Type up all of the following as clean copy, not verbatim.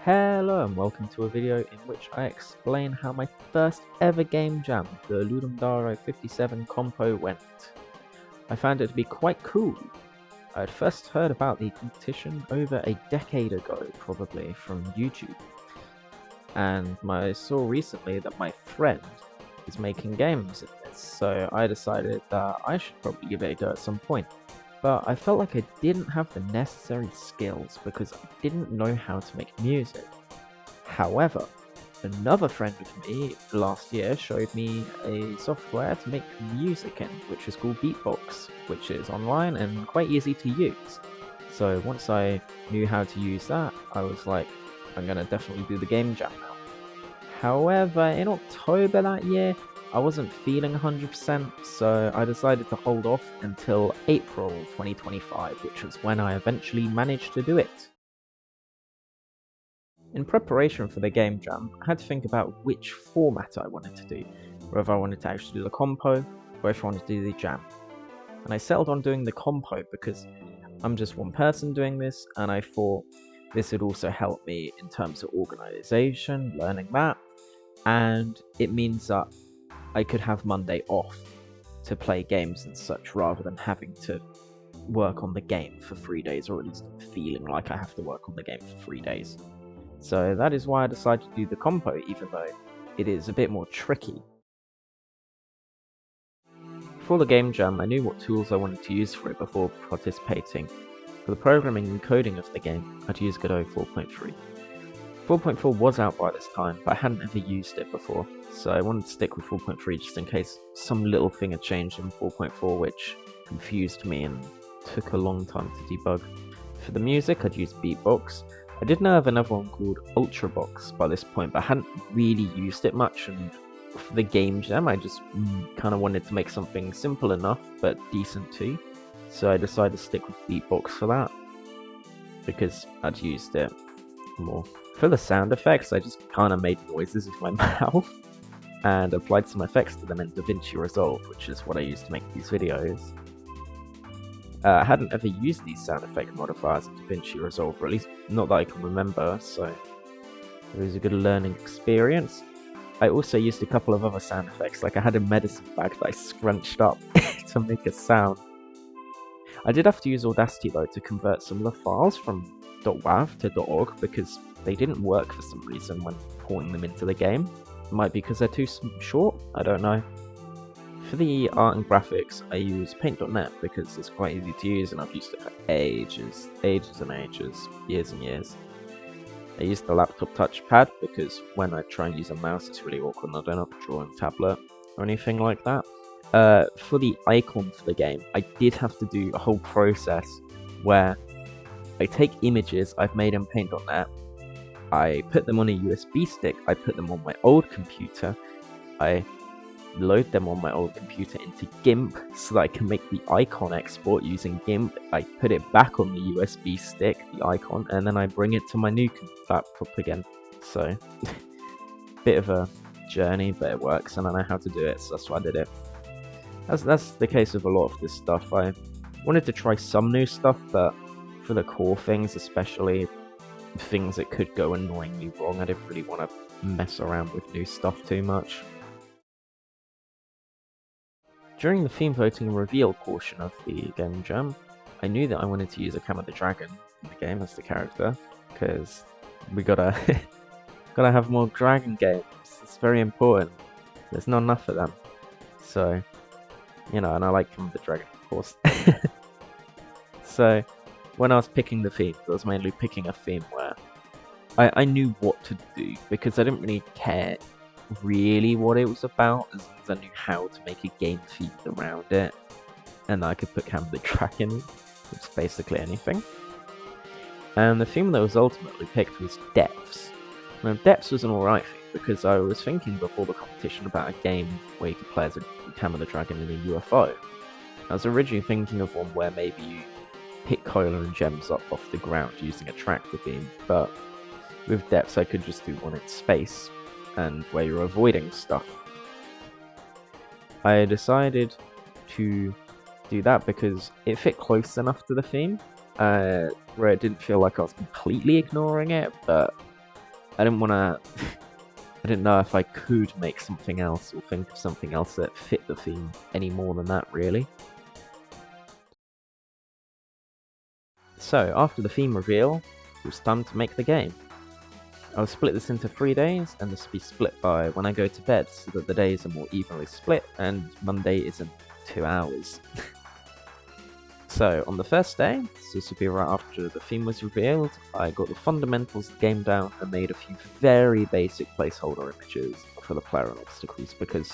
Hello and welcome to a video in which I explain how my first ever game jam, the Ludum 57 Compo, went. I found it to be quite cool. I had first heard about the competition over a decade ago, probably, from YouTube. And I saw recently that my friend is making games in this, so I decided that I should probably give it a go at some point. But I felt like I didn't have the necessary skills because I didn't know how to make music. However, another friend of me last year showed me a software to make music in, which is called Beatbox, which is online and quite easy to use. So once I knew how to use that, I was like, I'm gonna definitely do the game jam now. However, in October that year, I wasn't feeling 100%, so I decided to hold off until April 2025, which was when I eventually managed to do it. In preparation for the game jam, I had to think about which format I wanted to do, whether I wanted to actually do the compo, or if I wanted to do the jam. And I settled on doing the compo because I'm just one person doing this, and I thought this would also help me in terms of organization, learning that, and it means that I could have Monday off to play games and such rather than having to work on the game for 3 days, or at least feeling like I have to work on the game for 3 days. So that is why I decided to do the compo, even though it is a bit more tricky. For the game jam, I knew what tools I wanted to use for it before participating. For the programming and coding of the game, I'd use Godot 4.3. 4.4 was out by this time, but I hadn't ever used it before, so I wanted to stick with 4.3 just in case some little thing had changed in 4.4 which confused me and took a long time to debug. For the music, I'd use Beatbox. I did know of another one called Ultrabox by this point, but I hadn't really used it much, and for the game jam I just kind of wanted to make something simple enough, but decent too, so I decided to stick with Beatbox for that, because I'd used it more. For the sound effects, I just kind of made noises with my mouth and applied some effects to them in DaVinci Resolve, which is what I use to make these videos. I hadn't ever used these sound effect modifiers in DaVinci Resolve, or at least not that I can remember, so it was a good learning experience. I also used a couple of other sound effects, like I had a medicine bag that I scrunched up to make a sound. I did have to use Audacity though to convert some of the files from .wav to .org because they didn't work for some reason when porting them into the game. It might be because they're too short, I don't know. For the art and graphics, I use Paint.net because it's quite easy to use and I've used it for ages and ages, years and years. I use the laptop touchpad because when I try and use a mouse it's really awkward and I don't have a drawing tablet or anything like that. For the icon for the game, I did have to do a whole process where I take images I've made in Paint.net, I put them on a USB stick, I put them on my old computer, I load them on my old computer into GIMP so that I can make the icon export using GIMP. I put it back on the USB stick, the icon, and then I bring it to my new laptop again. So, bit of a journey, but it works and I know how to do it, so that's why I did it. That's the case with a lot of this stuff. I wanted to try some new stuff, but for the core things, especially things that could go annoyingly wrong, I didn't really want to mess around with new stuff too much. During the theme voting and reveal portion of the game jam, I knew that I wanted to use a Cam of the Dragon in the game as the character, because we gotta have more dragon games. It's very important. There's not enough of them. So, you know, and I like Cam of the Dragon, of course. So, when I was picking the theme, I was mainly picking a theme where I knew what to do, because I didn't really care really what it was about, as long as I knew how to make a game themed around it, and I could put Cam of the Dragon, which is basically anything. And the theme that was ultimately picked was Depths. Now, Depths was an alright thing, because I was thinking before the competition about a game where you could play as a Cam of the Dragon in a UFO. I was originally thinking of one where maybe you pick cola and gems up off the ground using a tractor beam, but with Depths I could just do one in space, and where you're avoiding stuff. I decided to do that because it fit close enough to the theme, where it didn't feel like I was completely ignoring it, but I didn't want to. I didn't know if I could make something else or think of something else that fit the theme any more than that, really. So, after the theme reveal, it was time to make the game. I'll split this into 3 days, and this will be split by when I go to bed, so that the days are more evenly split, and Monday isn't 2 hours. So, on the first day, so this will be right after the theme was revealed, I got the fundamentals of the game down and made a few very basic placeholder images for the player and obstacles, because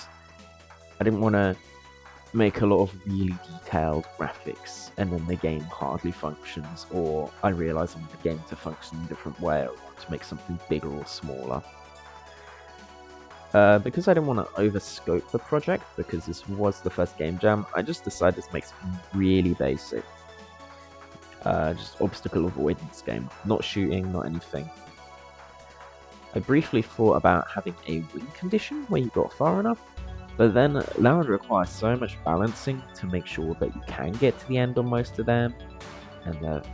I didn't want to make a lot of really detailed graphics and then the game hardly functions, or I realise I want the game to function in a different way, or want to make something bigger or smaller. Because I didn't want to overscope the project, because this was the first game jam, I just decided to make something really basic. Just obstacle avoidance game, not shooting, not anything. I briefly thought about having a win condition where you got far enough, but then that would require so much balancing to make sure that you can get to the end on most of them, and that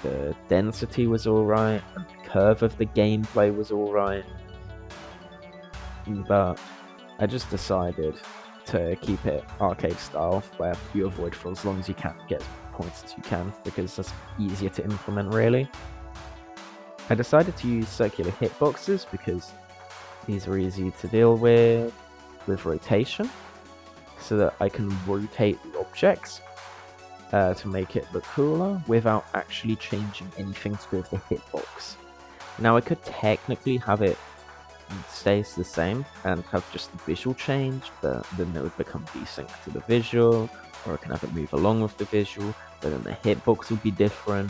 the density was alright, and the curve of the gameplay was alright. But I just decided to keep it arcade style, where you avoid for as long as you can, get as many points as you can, because that's easier to implement, really. I decided to use circular hitboxes because these are easy to deal with rotation, so that I can rotate the objects to make it look cooler without actually changing anything to do with the hitbox. Now I could technically have it stays the same and have just the visual change, but then it would become desynced to the visual, or I can have it move along with the visual, but then the hitbox would be different.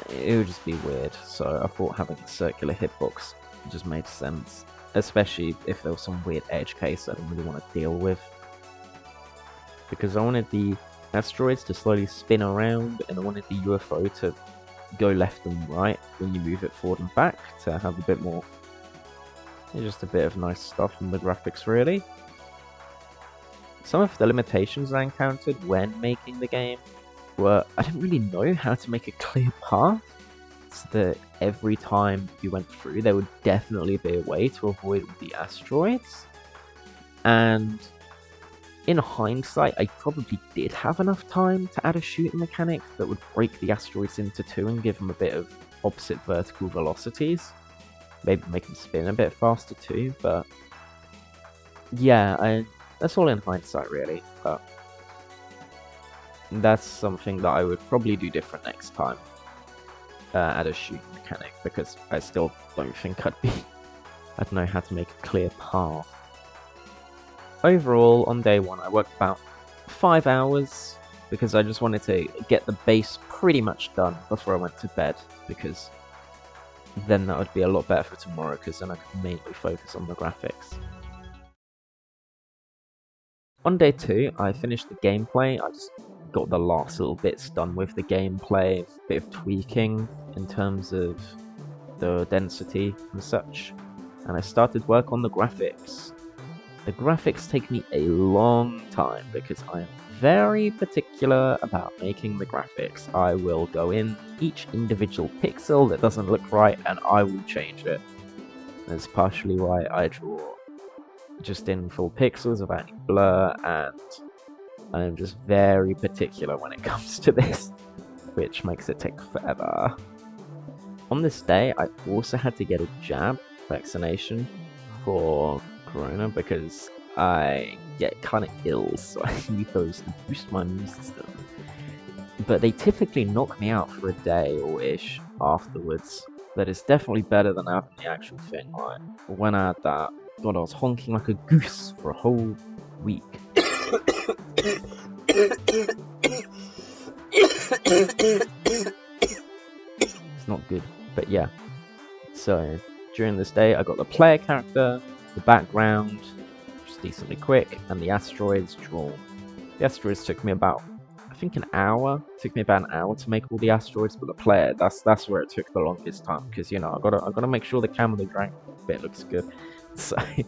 It would just be weird, so I thought having a circular hitbox just made sense, especially if there was some weird edge case I didn't really want to deal with. Because I wanted the asteroids to slowly spin around, and I wanted the UFO to go left and right when you move it forward and back, to have a bit more, just a bit of nice stuff in the graphics, really. Some of the limitations I encountered when making the game were I didn't really know how to make a clear path, so that every time you went through there would definitely be a way to avoid all the asteroids. And in hindsight, I probably did have enough time to add a shooting mechanic that would break the asteroids into two and give them a bit of opposite vertical velocities. Maybe make them spin a bit faster too, but yeah, that's all in hindsight, really. But that's something that I would probably do different next time. Add a shooting mechanic, because I still don't think I'd know how to make a clear path. Overall, on day one, I worked about 5 hours, because I just wanted to get the base pretty much done before I went to bed, because then that would be a lot better for tomorrow, because then I could mainly focus on the graphics. On day 2, I finished the gameplay. I just got the last little bits done with the gameplay, a bit of tweaking in terms of the density and such, and I started work on the graphics. The graphics take me a long time, because I am very particular about making the graphics. I will go in each individual pixel that doesn't look right, and I will change it. That's partially why I draw just in full pixels without any blur, and I'm just very particular when it comes to this, which makes it take forever. On this day, I also had to get a jab vaccination for Corona, because I get kind of ill, so I need those to boost my immune system. But they typically knock me out for a day or ish afterwards. But it's definitely better than having the actual thing. Like, when I had that, God, I was honking like a goose for a whole week. It's not good, but yeah. So, during this day, I got the player character, the background, just decently quick, and the asteroids drawn. The asteroids took me about, I think, an hour. It took me about an hour to make all the asteroids, but the player, that's where it took the longest time, because, you know, I gotta make sure the camera dragon bit looks good. So it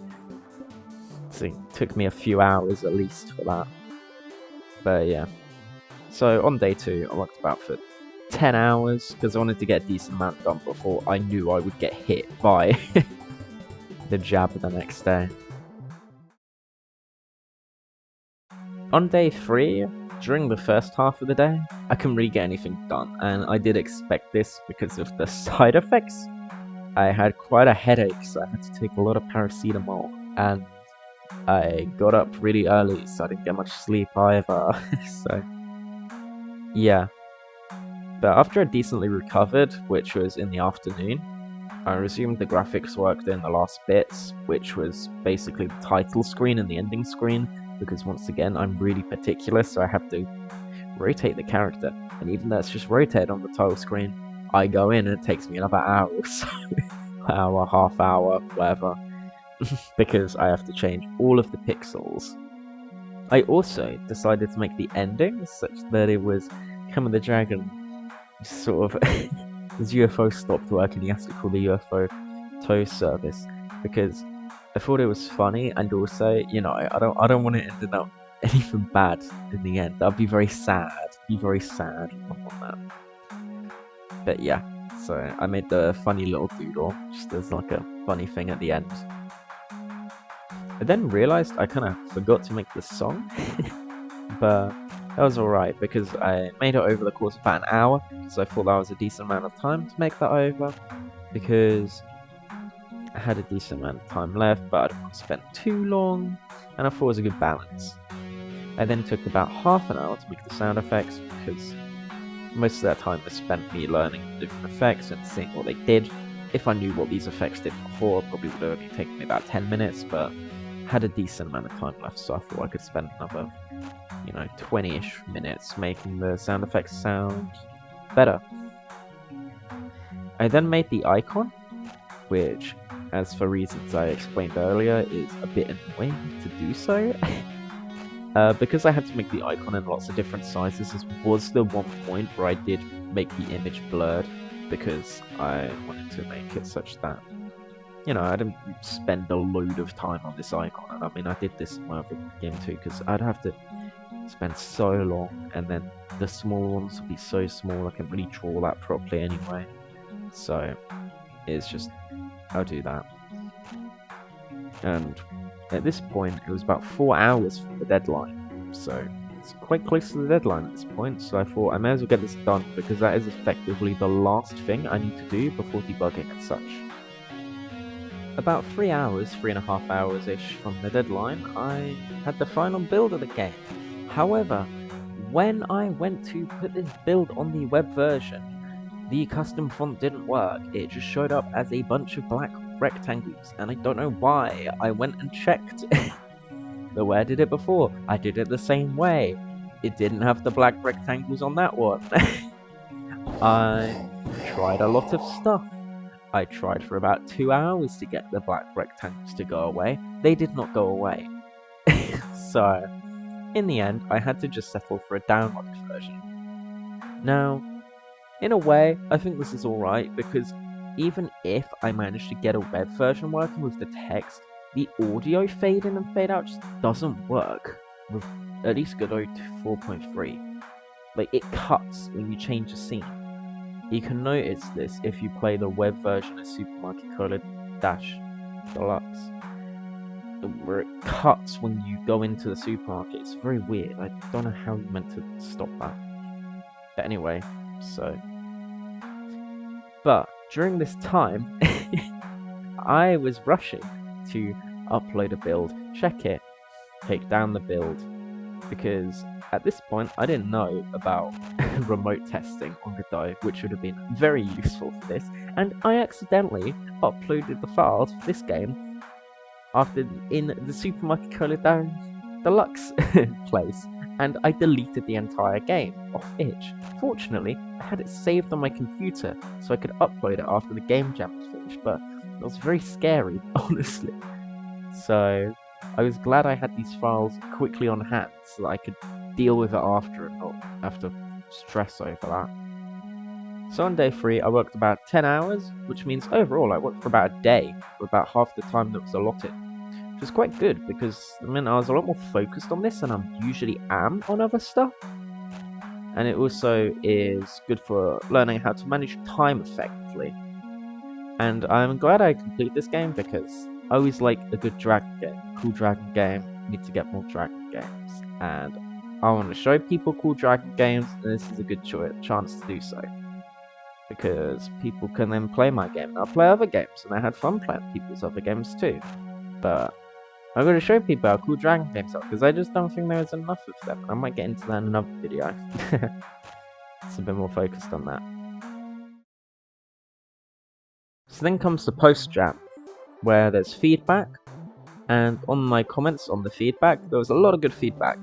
took me a few hours at least for that. But yeah. So on day 2, I worked about for 10 hours because I wanted to get a decent amount done before I knew I would get hit by the jab the next day. On day 3, during the first half of the day, I couldn't really get anything done, and I did expect this because of the side effects. I had quite a headache, so I had to take a lot of paracetamol, and I got up really early, so I didn't get much sleep either. So, yeah. But after I decently recovered, which was in the afternoon, I resumed the graphics work in the last bits, which was basically the title screen and the ending screen, because once again, I'm really particular, so I have to rotate the character. And even though it's just rotated on the title screen, I go in and it takes me another hour or so. Hour, half hour, whatever. Because I have to change all of the pixels. I also decided to make the ending such that it was Come of the Dragon sort of his UFO stopped working, he has to call the UFO tow service, because I thought it was funny, and also, you know, I don't want it to end up anything bad in the end. That'd be very sad. On that. But yeah, so I made the funny little doodle just as like a funny thing at the end. I then realized I kind of forgot to make the song, but that was alright because I made it over the course of about an hour, so I thought that was a decent amount of time to make that over, because I had a decent amount of time left, but I didn't want to spend too long, and I thought it was a good balance. I then took about half an hour to make the sound effects, because most of that time was spent me learning the different effects and seeing what they did. If I knew what these effects did before, it probably would have only taken me about 10 minutes, but I had a decent amount of time left, so I thought I could spend another 20-ish minutes making the sound effects sound better. I then made the icon, which, as for reasons I explained earlier, is a bit annoying to do so. Because I had to make the icon in lots of different sizes, this was the one point where I did make the image blurred, because I wanted to make it such that, I didn't spend a load of time on this icon. And I mean, I did this in my other game too, because I'd have to spend so long, and then the small ones would be so small I can't really draw that properly anyway. So it's just, I'll do that. And at this point, it was about 4 hours from the deadline, so it's quite close to the deadline at this point, so I thought I may as well get this done, because that is effectively the last thing I need to do before debugging and such. About 3 hours, 3.5 hours-ish from the deadline, I had the final build of the game. However, when I went to put this build on the web version, the custom font didn't work. It just showed up as a bunch of black rectangles, and I don't know why. I went and checked the way I did it before. I did it the same way. It didn't have the black rectangles on that one. I tried a lot of stuff. I tried for about 2 hours to get the black rectangles to go away. They did not go away. So, in the end, I had to just settle for a downloaded version. Now, in a way, I think this is alright, because even if I managed to get a web version working with the text, the audio fade in and fade out just doesn't work with at least Godot 4.3. Like, it cuts when you change a scene. You can notice this if you play the web version of Super Mario Color Dash Deluxe, where it cuts when you go into the supermarket. It's very weird. I don't know how you meant to stop that. But anyway, but during this time, I was rushing to upload a build, check it, take down the build, because at this point I didn't know about remote testing on Godot, which would have been very useful for this, and I accidentally uploaded the files for this game in the Super Mario Color Deluxe place, and I deleted the entire game off itch. Fortunately, I had it saved on my computer, so I could upload it after the game jam was finished, but it was very scary, honestly. So I was glad I had these files quickly on hand, so that I could deal with it after and not have to stress over that. So on day 3, I worked about 10 hours, which means overall I worked for about a day, for about half the time that was allotted. Which was quite good, because I was a lot more focused on this than I usually am on other stuff. and it also is good for learning how to manage time effectively. And I'm glad I completed this game because I always like a good dragon game, cool dragon game. Need to get more dragon games, and I want to show people cool dragon games, and this is a good chance to do so. Because people can then play my game, and I'll play other games, and I had fun playing people's other games too. But I'm going to show people how cool dragon games are, because I just don't think there's enough of them. I might get into that in another video. It's a bit more focused on that. So then comes the post-jam, where there's feedback, and on my comments on the feedback, there was a lot of good feedback.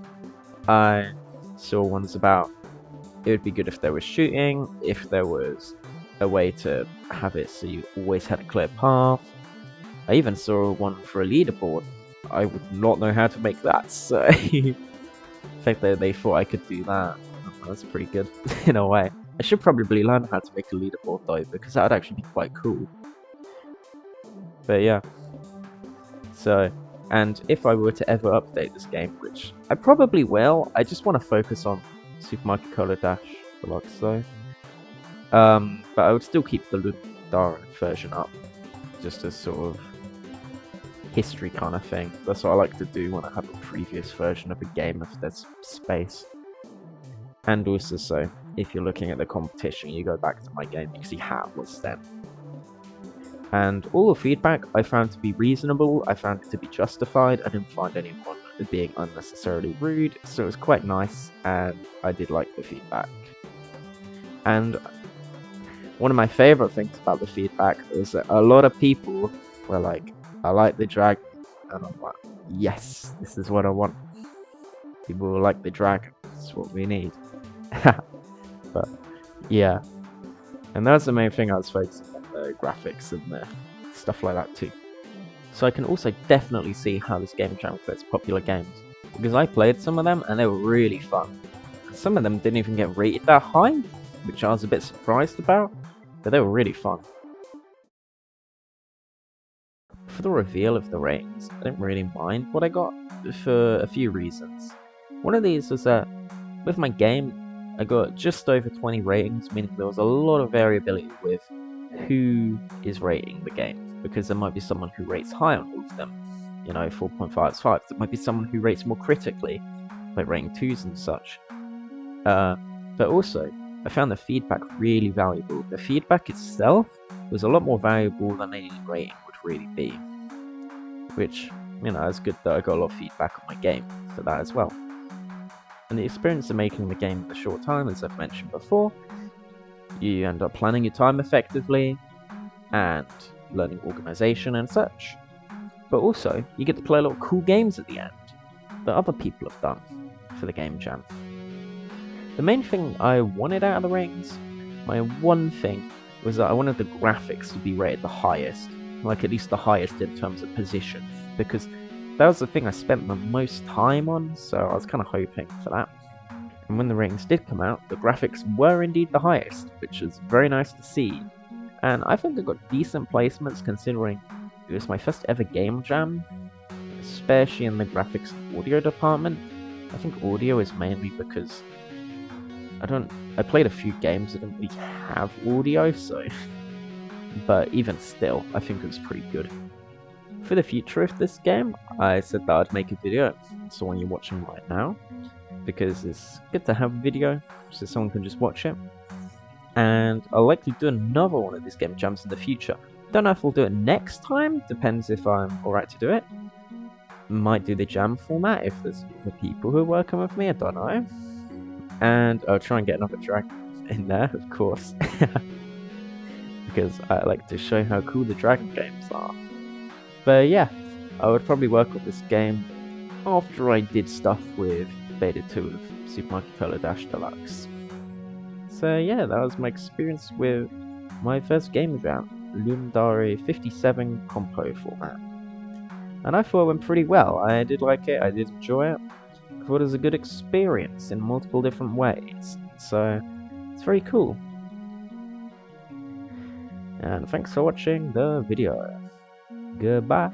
I saw ones about it would be good if there was shooting, if there was a way to have it so you always had a clear path. I even saw one for a leaderboard. I would not know how to make that, so the fact that they thought I could do that, that's pretty good in a way. I should probably learn how to make a leaderboard though, because that would actually be quite cool. But yeah. So, and if I were to ever update this game, which I probably will, I just want to focus on Super Mario Color Dash Deluxe though. But I would still keep the Ludum version up, just as sort of history kind of thing. That's what I like to do when I have a previous version of a game if there's space. And also, so if you're looking at the competition, you go back to my game, you can see how it was then. And all the feedback I found to be reasonable, I found it to be justified, I didn't find anyone being unnecessarily rude, so it was quite nice, and I did like the feedback. And one of my favourite things about the feedback is that a lot of people were like, I like the dragon, and I'm like, yes, this is what I want. People will like the dragon, that's what we need. But yeah, and that's the main thing I was focusing on, the graphics and the stuff like that too. So I can also definitely see how this game jam fits popular games, because I played some of them and they were really fun. Some of them didn't even get rated that high, which I was a bit surprised about, but they were really fun. For the reveal of the ratings, I didn't really mind what I got for a few reasons. One of these was that with my game, I got just over 20 ratings, meaning there was a lot of variability with who is rating the game, because there might be someone who rates high on all of them, 4.5 is 5. There might be someone who rates more critically, like rating 2s and such. But also, I found the feedback really valuable. The feedback itself was a lot more valuable than any rating would really be, which, it's good that I got a lot of feedback on my game for that as well. And the experience of making the game in a short time, as I've mentioned before, you end up planning your time effectively and learning organization and such. But also, you get to play a lot of cool games at the end that other people have done for the game jam. The main thing I wanted out of the ratings, my one thing, was that I wanted the graphics to be rated the highest, like at least the highest in terms of position, because that was the thing I spent the most time on, so I was kind of hoping for that. And when the ratings did come out, the graphics were indeed the highest, which is very nice to see. And I think I got decent placements considering it was my first ever game jam, especially in the graphics and audio department. I think audio is mainly because I played a few games that didn't really have audio, so but even still, I think it was pretty good. For the future of this game, I said that I'd make a video, it's the one you're watching right now, because it's good to have a video, so someone can just watch it. And I'll likely do another one of these game jams in the future. Don't know if we'll do it next time, depends if I'm alright to do it. Might do the jam format if there's other people who are working with me, I don't know. And I'll try and get another dragon in there, of course. Because I like to show how cool the dragon games are. But yeah, I would probably work on this game after I did stuff with Beta 2 of Super Mario Color Dash Deluxe. So yeah, that was my experience with my first game jam, Ludum 57 Compo format. And I thought it went pretty well. I did like it, I did enjoy it. I thought it was a good experience in multiple different ways. So it's very cool. And thanks for watching the video. Goodbye.